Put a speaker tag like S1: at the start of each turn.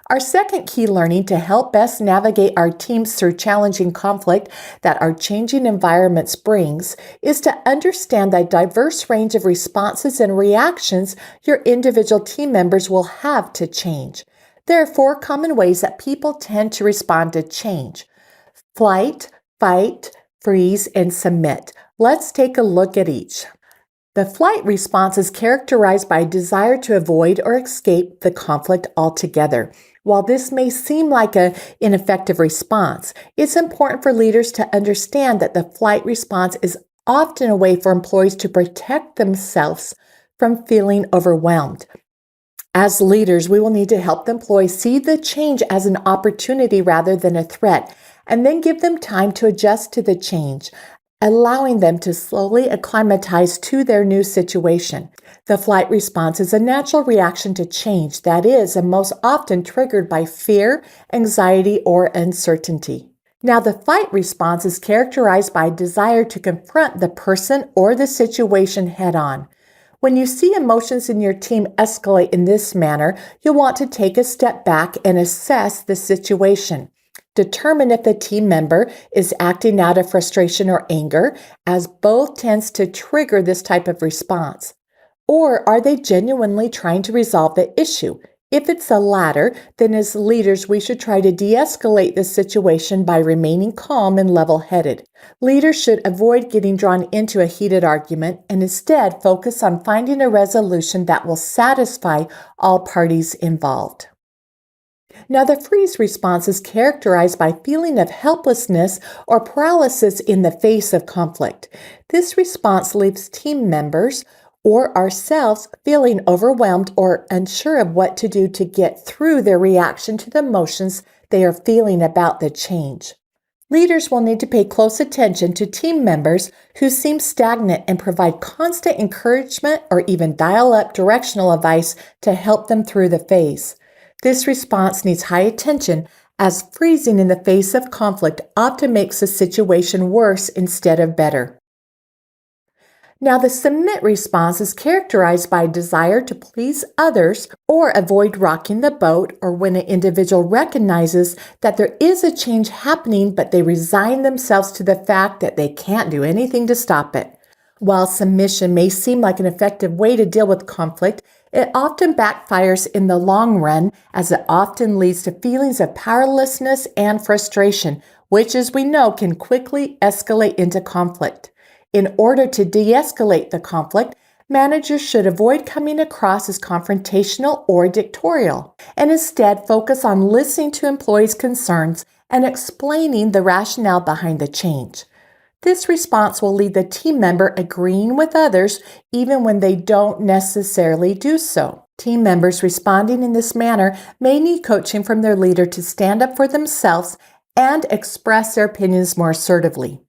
S1: Our second key learning to help best navigate our teams through challenging conflict that our changing environments brings is to understand the diverse range of responses and reactions your individual team members will have to change. There are 4 common ways that people tend to respond to change: flight, fight, freeze, and submit. Let's take a look at each. The flight response is characterized by a desire to avoid or escape the conflict altogether. While this may seem like an ineffective response, it's important for leaders to understand that the flight response is often a way for employees to protect themselves from feeling overwhelmed. As leaders, we will need to help the employees see the change as an opportunity rather than a threat, and then give them time to adjust to the change, allowing them to slowly acclimatize to their new situation. The flight response is a natural reaction to change that is, and most often triggered by fear, anxiety, or uncertainty. Now, the fight response is characterized by a desire to confront the person or the situation head-on. When you see emotions in your team escalate in this manner, you'll want to take a step back and assess the situation. Determine if the team member is acting out of frustration or anger, as both tends to trigger this type of response. Or are they genuinely trying to resolve the issue? If it's the latter, then as leaders, we should try to de-escalate the situation by remaining calm and level-headed. Leaders should avoid getting drawn into a heated argument and instead focus on finding a resolution that will satisfy all parties involved. Now, the freeze response is characterized by a feeling of helplessness or paralysis in the face of conflict. This response leaves team members or ourselves feeling overwhelmed or unsure of what to do to get through their reaction to the emotions they are feeling about the change. Leaders will need to pay close attention to team members who seem stagnant and provide constant encouragement or even dial up directional advice to help them through the phase. This response needs high attention, as freezing in the face of conflict often makes the situation worse instead of better. Now, the submit response is characterized by a desire to please others or avoid rocking the boat, or when an individual recognizes that there is a change happening, but they resign themselves to the fact that they can't do anything to stop it. While submission may seem like an effective way to deal with conflict, it often backfires in the long run, as it often leads to feelings of powerlessness and frustration, which, as we know, can quickly escalate into conflict. In order to de-escalate the conflict, managers should avoid coming across as confrontational or dictatorial, and instead focus on listening to employees' concerns and explaining the rationale behind the change. This response will lead the team member agreeing with others even when they don't necessarily do so. Team members responding in this manner may need coaching from their leader to stand up for themselves and express their opinions more assertively.